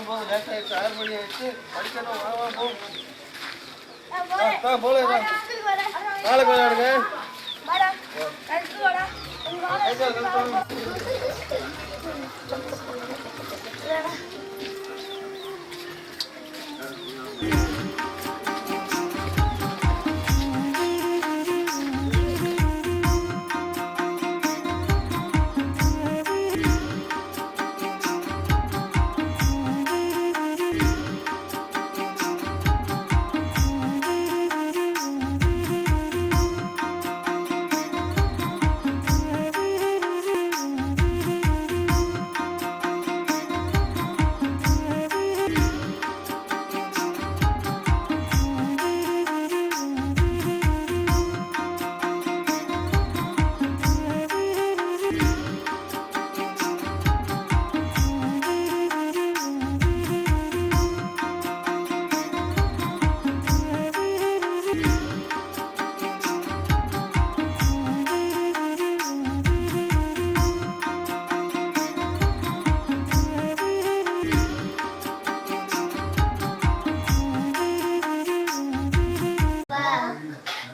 போதும் லேட் ஆயிடுச்சு 6 மணி ஆயிடுச்சு படிக்கணும் வா வா போ போல நாளைக்கு விளையாடுங்க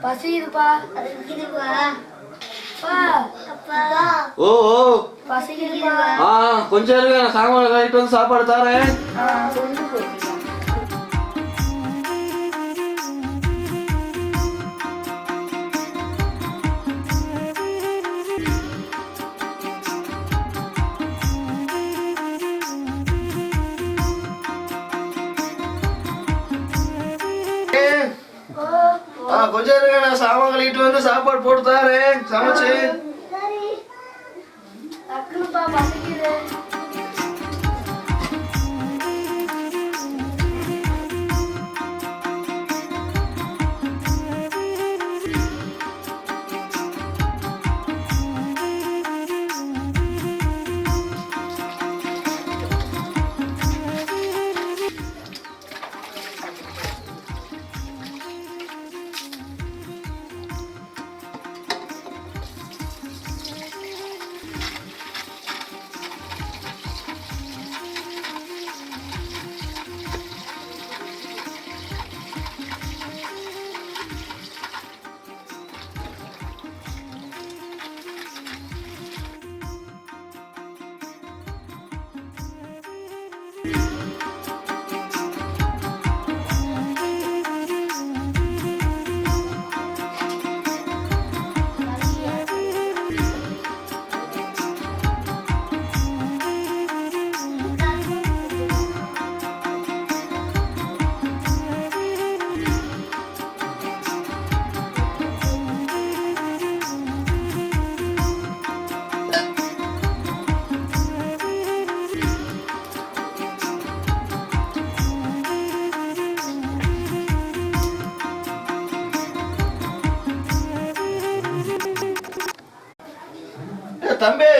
பசிக்குதுப்பா. ஓ ஓ பசிக்குதுப்பா. கொஞ்சம் இருங்க நான் சாமான் கழிட்டு வந்து சாப்பாடு தரேன். கொண்டு போய் கொஞ்சம் இருங்க நான் சாமான் கழிட்டு வந்து சாப்பாடு போட்டு தரேன் சமைச்சு. டக்குனுப்பா பசிக்குது. தம்பி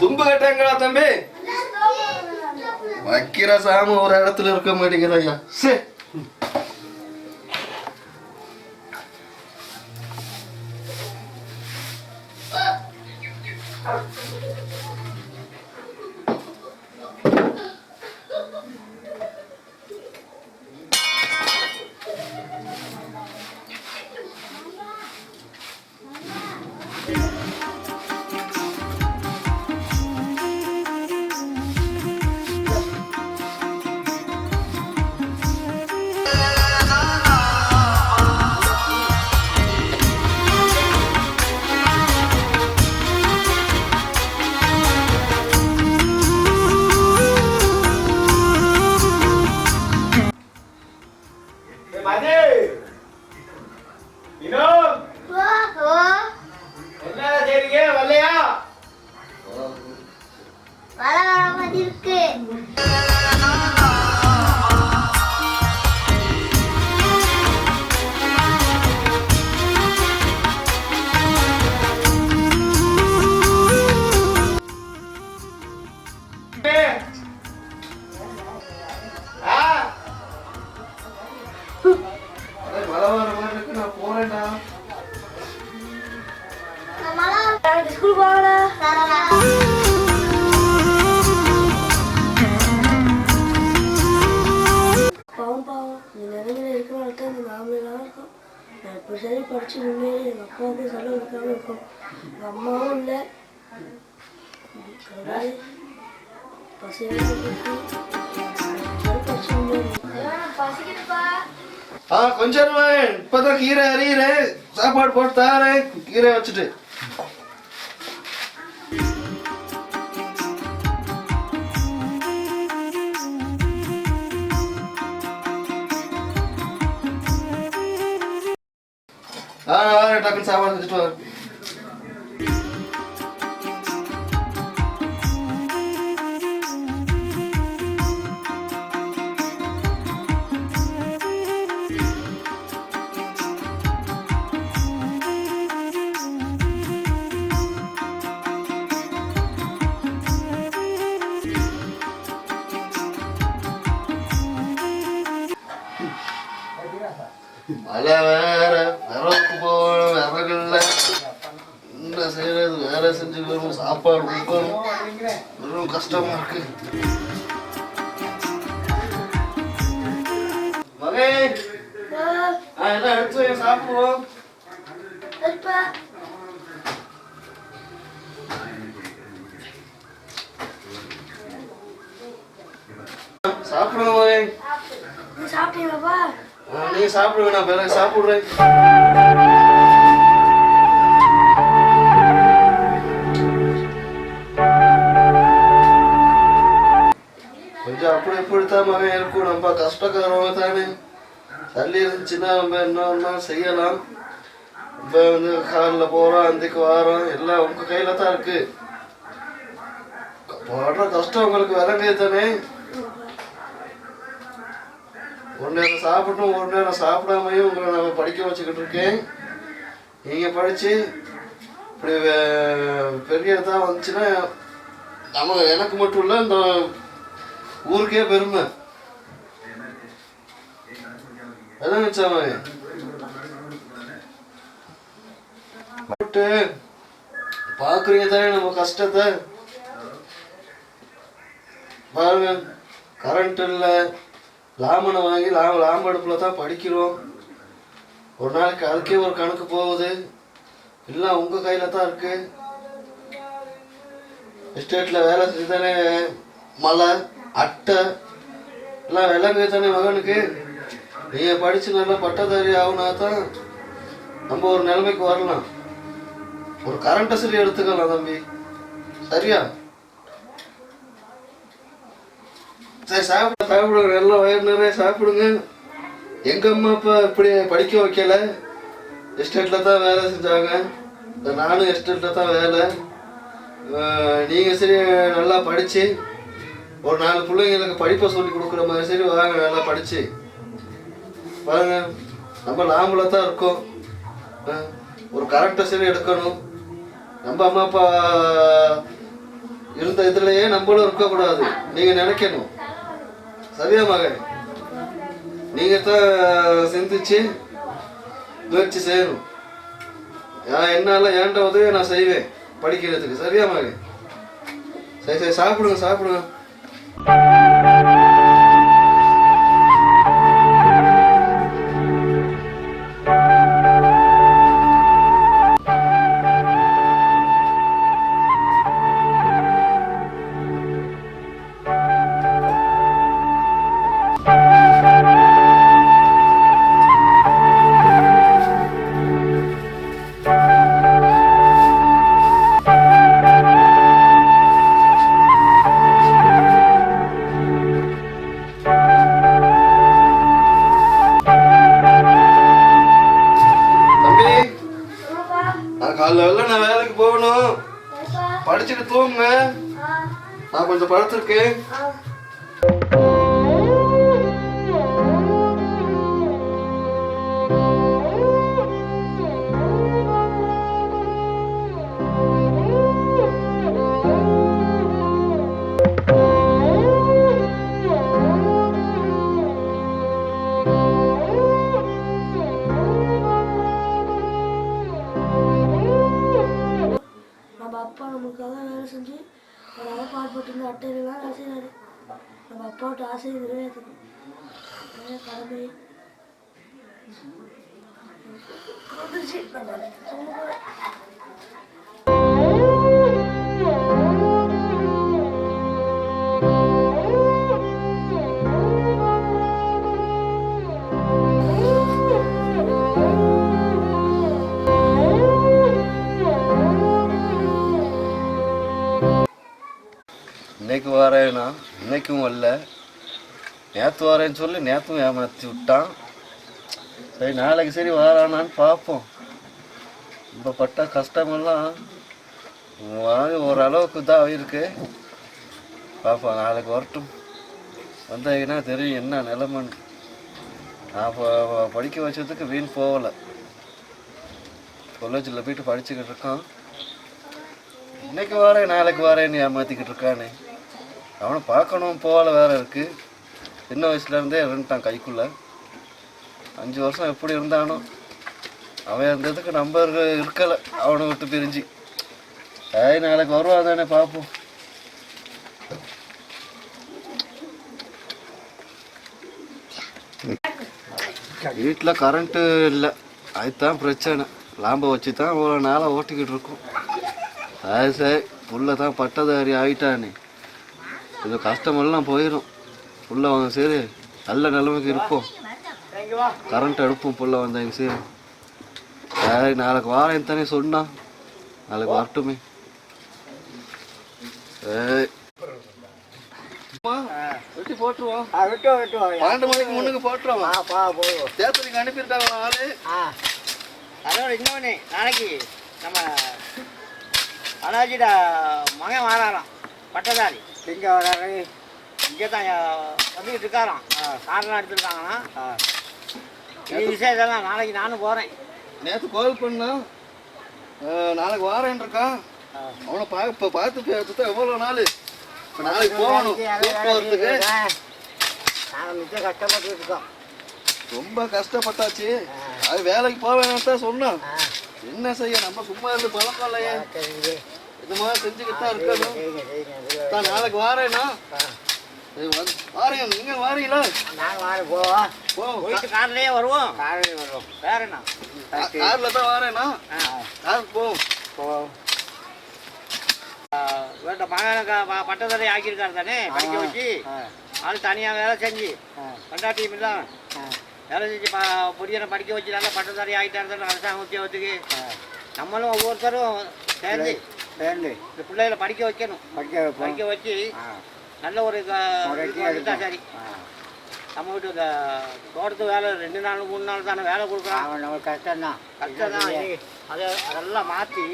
தும்பு கட்டங்களா தம்பி? வைக்கிற சாமி ஒரு இடத்துல இருக்க மாட்டேங்கிறாயா. சரி ஒரு சரி படித்து முன்னேறி எங்கள் அப்பாவுக்கு செலவு இருக்காமல் இருக்கும். எங்கள் அம்மாவும் இல்லை, பசங்க படித்து முன்னேறி பசிக்குதுப்பா. கொஞ்சம் இப்பதான் கீரை அறியிறேன், சாப்பாடு போட்டு தாரேன். கீரை வச்சுட்டு டக்குன்னு சாப்பாடு வச்சுட்டு வரேன். மழை வேற, விறகுக்கு போகணும், விறகுல என்ன செய்யறது, வேலை செஞ்சு வரும், சாப்பாடு கொடுக்கணும், வெறும் கஷ்டமா இருக்கு. மகே எல்லாம் எடுத்து சாப்பிடுவோம். சாப்பிடுங்க மகே. சாப்பிட்டீங்களாப்பா? நீ சாப்பிடுங்க, நான் பிறகு சாப்பிடுறேன். கொஞ்சம் அப்படி இப்படித்தான் மகன் இருக்கும். நம்ம கஷ்டக்காரவங்க தானே. தள்ளி இருந்துச்சுன்னா நம்ம என்ன செய்யலாம். இப்போ வந்து காலில் போகிறோம், அந்திக்கு வாரோம், எல்லாம் உங்க கையில தான் இருக்கு. படுற கஷ்டம் உங்களுக்கு விளங்கே தானே. ஒரு நேரம் சாப்பிட்டும் ஒரு நேரம் சாப்பிடாமையும் உங்களை நான் படிக்க வச்சுக்கிட்டு இருக்கேன். நீங்கள் படித்து இப்படி பெரிய இதாக வந்துச்சுன்னா எனக்கு மட்டும் இல்லை, இந்த ஊருக்கே பெருமை. அதான் வச்சாம பார்க்குறீங்க தானே நம்ம கஷ்டத்தை. பாருங்க, கரண்ட் இல்லை, லாமனை வாங்கி லாம்படுப்பில் தான் படிக்கிறோம். ஒரு நாளைக்கு அதுக்கே ஒரு கணக்கு போகுது. எல்லாம் உங்கள் கையில் தான் இருக்கு. எஸ்டேட்டில் வேலை செஞ்சு தானே மழை அட்டை எல்லாம் விலங்கு தானே மகனுக்கு. நீங்கள் படித்து நல்லா பட்டதாரி ஆகுனா தான் நம்ம ஒரு நிலைமைக்கு வரலாம். ஒரு கரண்ட்டை சரி எடுத்துக்கலாம் தம்பி, சரியா? சரி சாப்பிடுங்க, எல்லாம் வயிறு நிறைய சாப்பிடுங்க. எங்கள் அம்மா அப்பா இப்படி படிக்க வைக்கல, எஸ்டேட்டில் தான் வேலை செஞ்சாங்க. நானும் எஸ்டேட்டில் தான் வேலை. நீங்கள் சரி நல்லா படித்து ஒரு 4 பிள்ளைங்களுக்கு படிப்பை சொல்லி கொடுக்குற மாதிரி சரி வாங்க, நல்லா படித்து பாருங்க. நம்ம லாம்பில் தான் இருக்கோம். ஒரு கரண்ட்டை சரி எடுக்கணும். நம்ம அம்மா அப்பா இருந்த இதுலையே நம்மளும் இருக்கக்கூடாது, நீங்கள் நினைக்கணும். சரியா மகன்? நீங்கள் தான் சிந்திச்சு முயற்சி செய்யணும். என்னால் ஏண்ட உதவியை நான் செய்வேன் படிக்கிறதுக்கு. சரியா மகன்? சரி சரி சாப்பிடுங்க சாப்பிடுங்க. காலைல நான் வேலைக்கு போகணும். படிச்சுட்டு தூங்குங்க, நான் கொஞ்சம் படுத்திருக்கேன். அப்பா நமக்காக வேலை செஞ்சு ஒரு பாடுபட்டு அட்டையிலாம் வேலை செய்யறாரு. நம்ம அப்பாவோட ஆசையை நிறைவேற்றணும், கடமை. வந்துருச்சு நான் சொல்ல போறேன். இன்னைக்கு வரேன்னா இன்னைக்கும் வரல, நேற்று வரேன்னு சொல்லி நேற்றும் ஏமாற்றி விட்டான். சரி நாளைக்கு சரி வரானான்னு பார்ப்போம். இப்போ பட்ட கஷ்டமெல்லாம் வாங்கி ஓரளவுக்கு தான் ஆகிருக்கு. பார்ப்போம், நாளைக்கு வரட்டும். வந்தீங்கன்னா தெரியும் என்ன நிலைமைன்னு. நான் படிக்க வச்சதுக்கு வீண் போகலை. காலேஜில் போய்ட்டு படிச்சுக்கிட்டு இருக்கான். இன்னைக்கு வரேன் நாளைக்கு வரேன்னு ஏமாற்றிக்கிட்டு இருக்கானே. அவனை பார்க்கணும் போகல வேற இருக்குது. சின்ன வயசுலேருந்தே இருந்துட்டான் கைக்குள்ளே. 5 வருஷம் எப்படி இருந்தானோ. அவன் இருந்ததுக்கு நம்பர் இருக்கலை அவனை விட்டு பிரிஞ்சு. நாளைக்கு வருவா தானே பார்ப்போம். வீட்டில் கரண்ட்டு இல்லை, அதுதான் பிரச்சனை. லாம்பை வச்சு தான் ஒரு நாளாக ஓட்டிக்கிட்டு இருக்கோம். அது சரி, புள்ள தான் பட்டதாரி ஆகிட்டானே. இது கஷ்டமெல்லாம் போயிடும். புள்ள வாங்க சரி நல்ல நிலைமைக்கு இருப்போம். கரண்ட் எடுப்போம் புள்ள வந்தாங்க சரி. சரி நாளைக்கு வாரேன் தானே சொன்னான். நாளைக்கு வரட்டுமே. வெட்டி போட்டுருவோம். 12 மணிக்கு முன்னுக்கு போட்டுருவோம். தேர்தலுக்கு அனுப்பியிருக்காங்க ஆளு. அதோட இன்னொன்று நாளைக்கு நம்ம அண்ணாச்சிட மகன் வராராம் பட்டதாரி. இங்கே வராரு, இங்கே தான் வந்துக்கிட்டு இருக்காராம். காரெலாம் எடுத்துருக்காங்கன்னா விசேஷம்லாம் நாளைக்கு நானும் போகிறேன். நேற்று கால் பண்ணா நாளைக்கு வாரேன் இருக்கான். அவனை இப்போ பார்த்து தான் எவ்வளோ நாள். இப்போ நாளைக்கு போகணும் போகிறதுக்கு. நாங்கள் மிச்சம் கஷ்டப்பட்டு இருக்கோம். ரொம்ப கஷ்டப்பட்டாச்சு. அது வேலைக்கு போக வேணாம் தான் சொன்னோம். என்ன செய்ய, நம்ம சும்மா இருந்து பழக்கம் இல்லையே. இது மாதிரி செஞ்சுக்கிட்டு தான் இருக்கணும். தான் நாளைக்கு வாரேண்ணா. வாரேன், நீங்கள் வாரீங்களா? நாங்கள் வாரம் போவோம். போயிட்டு கார்லேயே வருவோம். வேற என்ன, காரில் தான் வாரேண்ணா. காருக்கு போவோம். வேண்ட மகனுக்கு பட்டதாரி ஆக்கியிருக்காரு தானே, படிக்க வச்சு. ஆள் தனியாக வேலை செஞ்சு பண்டாட்டியும் இல்லாம வேலை செஞ்சு பொடியனை படிக்க வச்சு நல்லா பட்டதாரி ஆகிட்டாரு தானே அரசாங்க உத்தியோகத்துக்கு. நம்மளும் ஒவ்வொருத்தரும் சேர்ந்து இந்த பிள்ளைகளை படிக்க வைக்கணும். படிக்க வச்சு நல்ல ஒரு இருந்தா சரி. நம்ம வீட்டு இந்த தோட்டத்து வேலை 2 நாள் 3 நாள் தானே வேலை கொடுக்குறான். நம்ம கஷ்டம் தான். அதெல்லாம் மாற்றி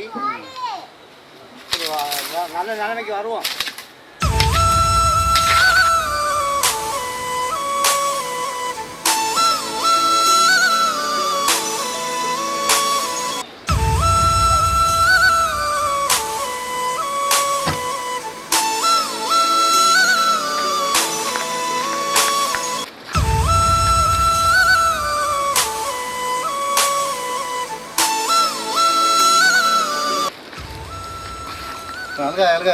நல்ல நிலைமைக்கு வருவோம்.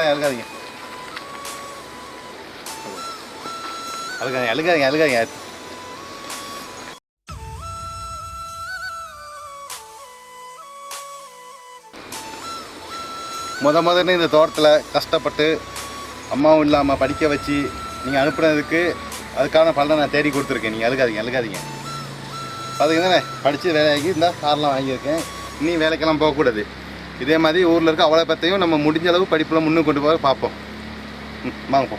அழுகாதீங்க. முதல்ல இந்த தோட்டத்தில் கஷ்டப்பட்டு அம்மாவும் இல்லாமல் படிக்க வச்சு நீங்கள் அனுப்புனதுக்கு அதுக்கான பலனை நான் தேடி கொடுத்துருக்கேன். நீங்கள் அழுகாதீங்க. அதுக்கு தானே படித்து வேலையாகி இந்த கார்லாம் வாங்கியிருக்கேன். இனி வேலைக்கெல்லாம் போகக்கூடாது. இதே மாதிரி ஊரில் இருக்க அவ்வளோ பற்றியும் நம்ம முடிஞ்ச அளவு படிப்பில் முன்னுக்கு கொண்டு போக பார்ப்போம். வாங்க போ.